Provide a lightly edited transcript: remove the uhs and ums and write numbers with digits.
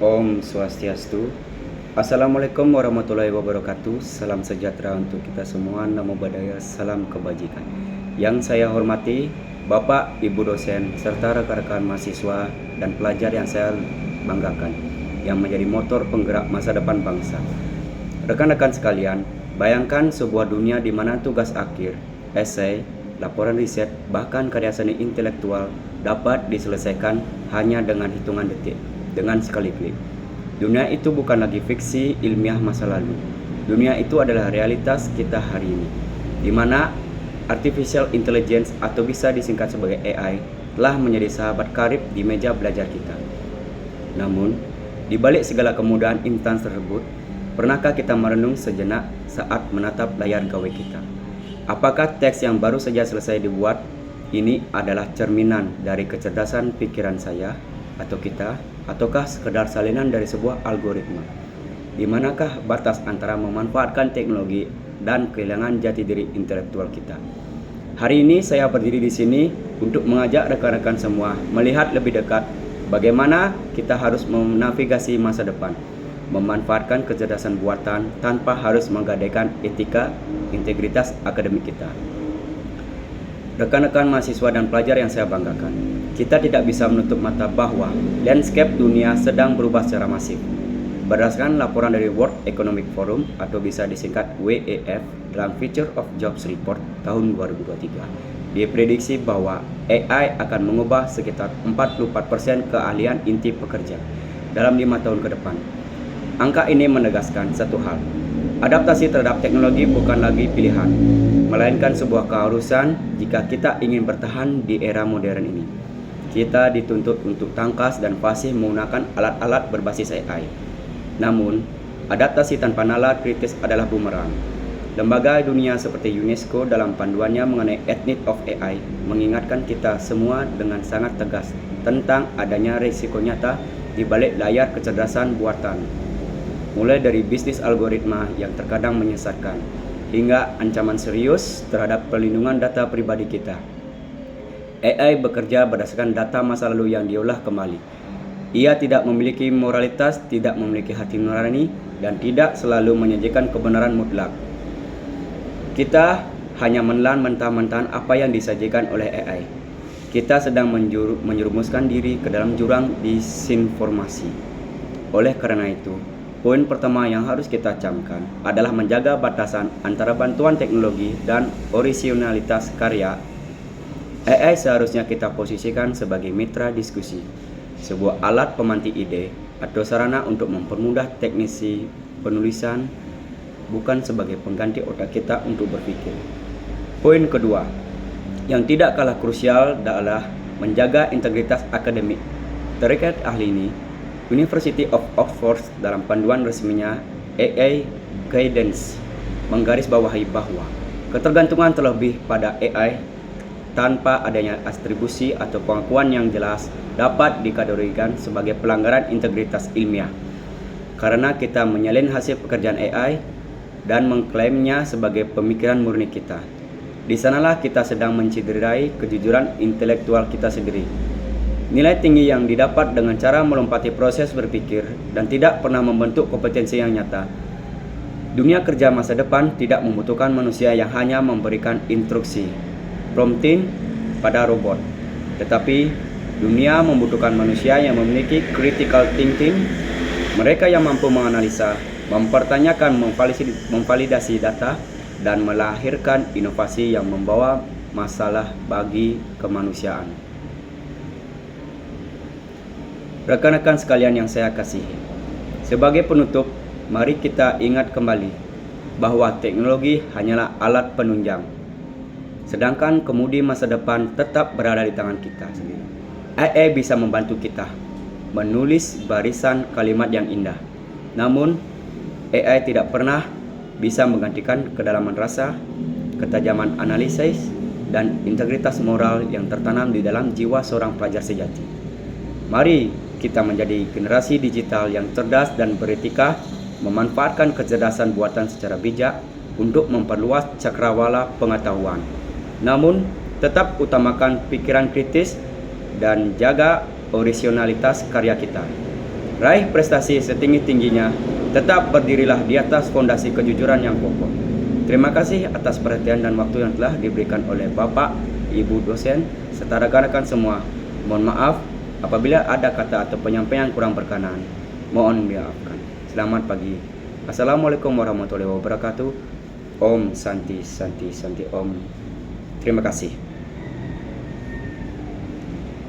Om Swastiastu. Assalamualaikum warahmatullahi wabarakatuh. Salam sejahtera untuk kita semua. Namo Buddhaya, salam kebajikan. Yang saya hormati Bapak, Ibu dosen, serta rekan-rekan mahasiswa dan pelajar yang saya banggakan, yang menjadi motor penggerak masa depan bangsa. Rekan-rekan sekalian, bayangkan sebuah dunia di mana tugas akhir, esai, laporan riset, bahkan karya seni intelektual dapat diselesaikan hanya dengan hitungan detik, dengan sekali klik. Dunia itu bukan lagi fiksi ilmiah masa lalu. Dunia itu adalah realitas kita hari ini, di mana artificial intelligence atau bisa disingkat sebagai AI telah menjadi sahabat karib di meja belajar kita. Namun, di balik segala kemudahan instan tersebut, pernahkah kita merenung sejenak saat menatap layar gawe kita? Apakah teks yang baru saja selesai dibuat ini adalah cerminan dari kecerdasan pikiran saya atau kita, ataukah sekedar salinan dari sebuah algoritma? Di manakah batas antara memanfaatkan teknologi dan kehilangan jati diri intelektual kita? Hari ini saya berdiri di sini untuk mengajak rekan-rekan semua melihat lebih dekat bagaimana kita harus menavigasi masa depan, memanfaatkan kecerdasan buatan tanpa harus menggadaikan etika, integritas akademik kita. Rekan-rekan mahasiswa dan pelajar yang saya banggakan, kita tidak bisa menutup mata bahwa landscape dunia sedang berubah secara masif. Berdasarkan laporan dari World Economic Forum atau bisa disingkat WEF dalam Future of Jobs Report tahun 2023, diprediksi bahwa AI akan mengubah sekitar 44% keahlian inti pekerja dalam 5 tahun ke depan. Angka ini menegaskan satu hal, adaptasi terhadap teknologi bukan lagi pilihan, melainkan sebuah keharusan jika kita ingin bertahan di era modern ini. Kita dituntut untuk tangkas dan fasih menggunakan alat-alat berbasis AI. Namun, adaptasi tanpa nalar kritis adalah bumerang. Lembaga dunia seperti UNESCO dalam panduannya mengenai Ethics of AI mengingatkan kita semua dengan sangat tegas tentang adanya risiko nyata di balik layar kecerdasan buatan. Mulai dari bisnis algoritma yang terkadang menyesatkan, hingga ancaman serius terhadap perlindungan data pribadi kita. AI bekerja berdasarkan data masa lalu yang diolah kembali. Ia tidak memiliki moralitas, tidak memiliki hati nurani, dan tidak selalu menyajikan kebenaran mutlak. Kita hanya menelan mentah-mentahan apa yang disajikan oleh AI. Kita sedang menjerumuskan diri ke dalam jurang disinformasi. Oleh karena itu, poin pertama yang harus kita camkan adalah menjaga batasan antara bantuan teknologi dan orisinalitas karya. AI seharusnya kita posisikan sebagai mitra diskusi, sebuah alat pemantik ide atau sarana untuk mempermudah teknisi penulisan, bukan sebagai pengganti otak kita untuk berpikir. Poin kedua, yang tidak kalah krusial adalah menjaga integritas akademik. Terkait ahli ini, University of Oxford dalam panduan resminya AI Guidance menggarisbawahi bahwa ketergantungan terlebih pada AI tanpa adanya atribusi atau pengakuan yang jelas dapat dikategorikan sebagai pelanggaran integritas ilmiah. Karena kita menyalin hasil pekerjaan AI dan mengklaimnya sebagai pemikiran murni kita. Di sanalah kita sedang menciderai kejujuran intelektual kita sendiri. Nilai tinggi yang didapat dengan cara melompati proses berpikir dan tidak pernah membentuk kompetensi yang nyata. Dunia kerja masa depan tidak membutuhkan manusia yang hanya memberikan instruksi, prompting pada robot. Tetapi dunia membutuhkan manusia yang memiliki critical thinking, mereka yang mampu menganalisa, mempertanyakan, memvalidasi data, dan melahirkan inovasi yang membawa masalah bagi kemanusiaan. Rekan-rekan sekalian yang saya kasihi, sebagai penutup, mari kita ingat kembali bahwa teknologi hanyalah alat penunjang, sedangkan kemudi masa depan tetap berada di tangan kita sendiri. AI bisa membantu kita menulis barisan kalimat yang indah. Namun, AI tidak pernah bisa menggantikan kedalaman rasa, ketajaman analisis, dan integritas moral yang tertanam di dalam jiwa seorang pelajar sejati. Mari kita menjadi generasi digital yang cerdas dan beretika, memanfaatkan kecerdasan buatan secara bijak untuk memperluas cakrawala pengetahuan. Namun, tetap utamakan pikiran kritis dan jaga orisinalitas karya kita. Raih prestasi setinggi-tingginya, tetap berdirilah di atas fondasi kejujuran yang kokoh. Terima kasih atas perhatian dan waktu yang telah diberikan oleh Bapak, Ibu dosen, serta rekan-rekan semua. Mohon maaf apabila ada kata atau penyampaian kurang berkenan. Mohon dimaafkan. Selamat pagi. Assalamualaikum warahmatullahi wabarakatuh. Om Santi Santi Santi Om. Terima kasih.